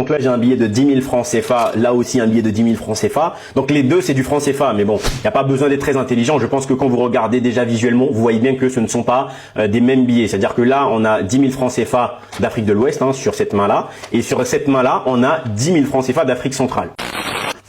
Donc là, j'ai un billet de 10 000 francs CFA, là aussi un billet de 10 000 francs CFA. Donc les deux, c'est du franc CFA, mais bon, il n'y a pas besoin d'être très intelligent. Je pense que quand vous regardez déjà visuellement, vous voyez bien que ce ne sont pas des mêmes billets. C'est-à-dire que là, on a 10 000 francs CFA d'Afrique de l'Ouest sur cette main-là, et sur cette main-là, on a 10 000 francs CFA d'Afrique centrale.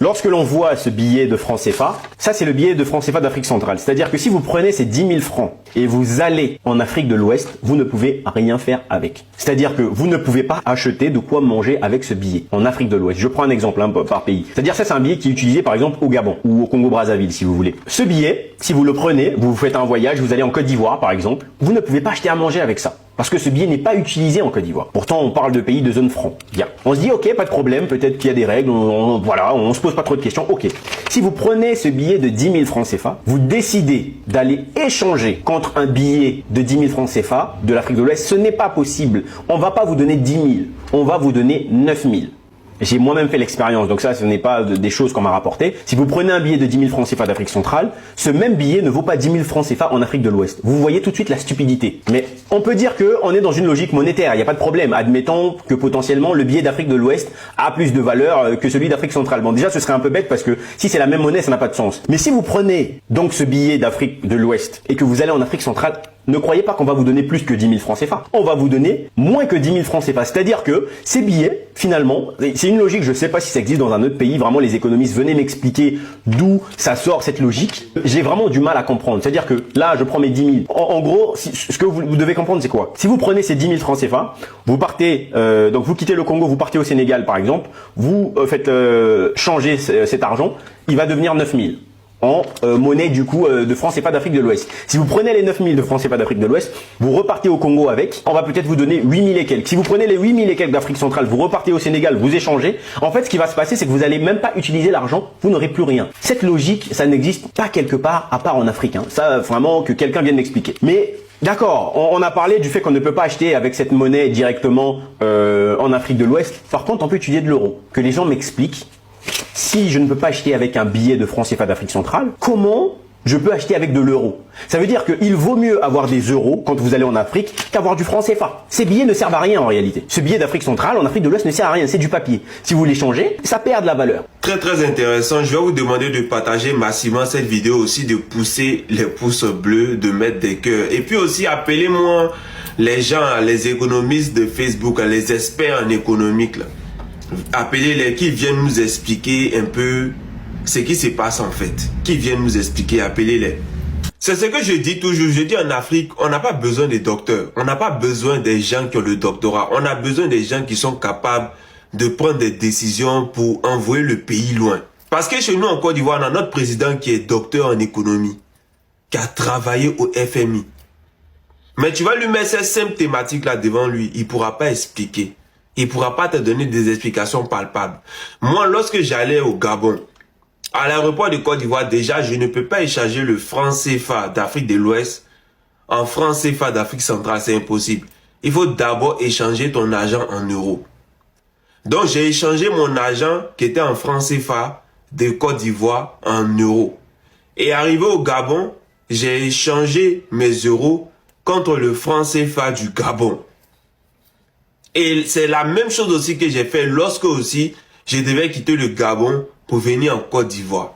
Lorsque l'on voit ce billet de franc CFA, ça c'est le billet de franc CFA d'Afrique centrale. C'est-à-dire que si vous prenez ces 10 000 francs et vous allez en Afrique de l'Ouest, vous ne pouvez rien faire avec. C'est-à-dire que vous ne pouvez pas acheter de quoi manger avec ce billet en Afrique de l'Ouest. Je prends un exemple par pays. C'est-à-dire ça c'est un billet qui est utilisé par exemple au Gabon ou au Congo-Brazzaville si vous voulez. Ce billet, si vous le prenez, vous faites un voyage, vous allez en Côte d'Ivoire par exemple, vous ne pouvez pas acheter à manger avec ça. Parce que ce billet n'est pas utilisé en Côte d'Ivoire. Pourtant, on parle de pays de zone franc. Bien. On se dit, ok, pas de problème, peut-être qu'il y a des règles, voilà, on se pose pas trop de questions, ok. Si vous prenez ce billet de 10 000 francs CFA, vous décidez d'aller échanger contre un billet de 10 000 francs CFA de l'Afrique de l'Ouest, ce n'est pas possible. On va pas vous donner 10 000, on va vous donner 9 000. J'ai moi-même fait l'expérience, donc ça, ce n'est pas des choses qu'on m'a rapportées. Si vous prenez un billet de 10 000 francs CFA d'Afrique centrale, ce même billet ne vaut pas 10 000 francs CFA en Afrique de l'Ouest. Vous voyez tout de suite la stupidité. Mais on peut dire qu'on est dans une logique monétaire, il n'y a pas de problème. Admettons que potentiellement le billet d'Afrique de l'Ouest a plus de valeur que celui d'Afrique centrale. Bon, déjà, ce serait un peu bête parce que si c'est la même monnaie, ça n'a pas de sens. Mais si vous prenez donc ce billet d'Afrique de l'Ouest et que vous allez en Afrique centrale, ne croyez pas qu'on va vous donner plus que 10 000 francs CFA. On va vous donner moins que 10 000 francs CFA. C'est-à-dire que ces billets, finalement, c'est une logique, je ne sais pas si ça existe dans un autre pays, vraiment les économistes, venez m'expliquer d'où ça sort cette logique. J'ai vraiment du mal à comprendre. C'est-à-dire que là, je prends mes 10 000. En gros, ce que vous devez comprendre, c'est quoi? Si vous prenez ces 10 000 francs CFA, vous partez, donc vous quittez le Congo, vous partez au Sénégal par exemple, vous faites changer cet argent, il va devenir 9 000. En monnaie du coup de francs CFA d'Afrique de l'Ouest. Si vous prenez les 9 000 de francs CFA d'Afrique de l'Ouest, vous repartez au Congo avec, on va peut-être vous donner 8 000 et quelques. Si vous prenez les 8 000 et quelques d'Afrique centrale, vous repartez au Sénégal, vous échangez, en fait ce qui va se passer c'est que vous n'allez même pas utiliser l'argent, vous n'aurez plus rien. Cette logique, ça n'existe pas quelque part à part en Afrique. Ça vraiment que quelqu'un vienne m'expliquer. Mais d'accord, on a parlé du fait qu'on ne peut pas acheter avec cette monnaie directement en Afrique de l'Ouest. Par contre, on peut utiliser de l'euro. Que les gens m'expliquent. Si je ne peux pas acheter avec un billet de francs CFA d'Afrique centrale, comment je peux acheter avec de l'euro? Ça veut dire qu'il vaut mieux avoir des euros quand vous allez en Afrique qu'avoir du franc CFA. Ces billets ne servent à rien en réalité. Ce billet d'Afrique centrale en Afrique de l'Ouest ne sert à rien, c'est du papier. Si vous l'échangez, ça perd de la valeur. Très intéressant. Je vais vous demander de partager massivement cette vidéo aussi, de pousser les pouces bleus, de mettre des cœurs. Et puis aussi, appelez-moi les gens, les économistes de Facebook, les experts en économique là. Appelez-les, qui viennent nous expliquer un peu ce qui se passe en fait. Qui viennent nous expliquer, appelez-les. C'est ce que je dis toujours, je dis en Afrique, on n'a pas besoin des docteurs. On n'a pas besoin des gens qui ont le doctorat. On a besoin des gens qui sont capables de prendre des décisions pour envoyer le pays loin. Parce que chez nous en Côte d'Ivoire, on a notre président qui est docteur en économie, qui a travaillé au FMI. Mais tu vas lui mettre ces simples thématiques là devant lui, il ne pourra pas expliquer. Il ne pourra pas te donner des explications palpables. Moi, lorsque j'allais au Gabon, à l'aéroport de Côte d'Ivoire, déjà, je ne peux pas échanger le franc CFA d'Afrique de l'Ouest en franc CFA d'Afrique centrale. C'est impossible. Il faut d'abord échanger ton argent en euros. Donc, j'ai échangé mon argent qui était en franc CFA de Côte d'Ivoire en euros. Et arrivé au Gabon, j'ai échangé mes euros contre le franc CFA du Gabon. Et c'est la même chose aussi que j'ai fait lorsque aussi je devais quitter le Gabon pour venir en Côte d'Ivoire.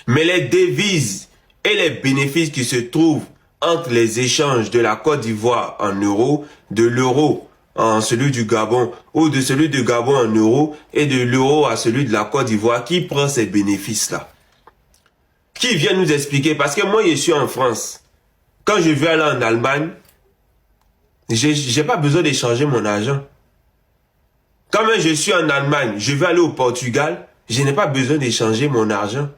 Mais les devises et les bénéfices qui se trouvent entre les échanges de la Côte d'Ivoire en euros, de l'euro en celui du Gabon, ou de celui du Gabon en euros, et de l'euro à celui de la Côte d'Ivoire, qui prend ces bénéfices-là? Qui vient nous expliquer? Parce que moi, je suis en France. Quand je vais aller en Allemagne, j'ai pas besoin d'échanger mon argent. Quand même je suis en Allemagne, je vais aller au Portugal, je n'ai pas besoin d'échanger mon argent.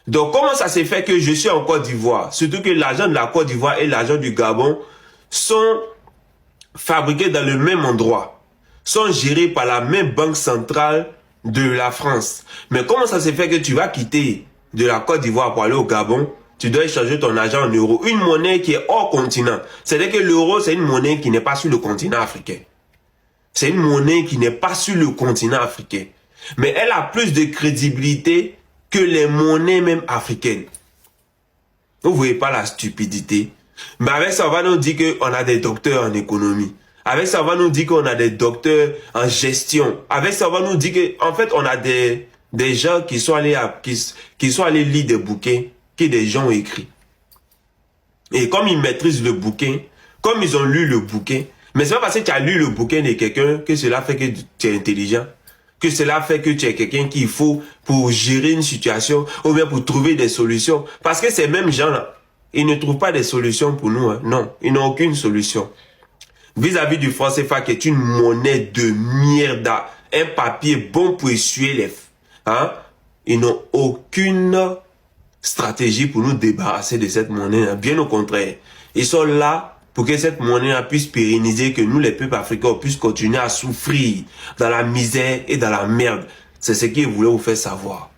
Donc comment ça se fait que je suis en Côte d'Ivoire? Surtout que l'argent de la Côte d'Ivoire et l'argent du Gabon sont fabriqués dans le même endroit, sont gérés par la même banque centrale de la France. Mais comment ça se fait que tu vas quitter de la Côte d'Ivoire pour aller au Gabon? Tu dois échanger ton argent en euros. Une monnaie qui est hors continent. C'est-à-dire que l'euro, c'est une monnaie qui n'est pas sur le continent africain. C'est une monnaie qui n'est pas sur le continent africain. Mais elle a plus de crédibilité que les monnaies même africaines. Vous ne voyez pas la stupidité? Mais avec ça, on va nous dire qu'on a des docteurs en économie. Avec ça, on va nous dire qu'on a des docteurs en gestion. Avec ça, on va nous dire qu'en fait, on a des gens qui sont allés qui sont allés lire des bouquins que des gens ont écrits. Et comme ils maîtrisent le bouquin, comme ils ont lu le bouquin, mais c'est pas parce que tu as lu le bouquin de quelqu'un que cela fait que tu es intelligent, que cela fait que tu es quelqu'un qu'il faut pour gérer une situation ou bien pour trouver des solutions. Parce que ces mêmes gens-là, ils ne trouvent pas des solutions pour nous. Hein. Non, ils n'ont aucune solution. Vis-à-vis du franc CFA qui est une monnaie de merde, un papier bon pour essuyer les... Hein? Ils n'ont aucune stratégie pour nous débarrasser de cette monnaie. Bien au contraire. Ils sont là pour que cette monnaie puisse pérenniser, que nous les peuples africains puissent continuer à souffrir dans la misère et dans la merde. C'est ce qu'ils voulaient vous faire savoir.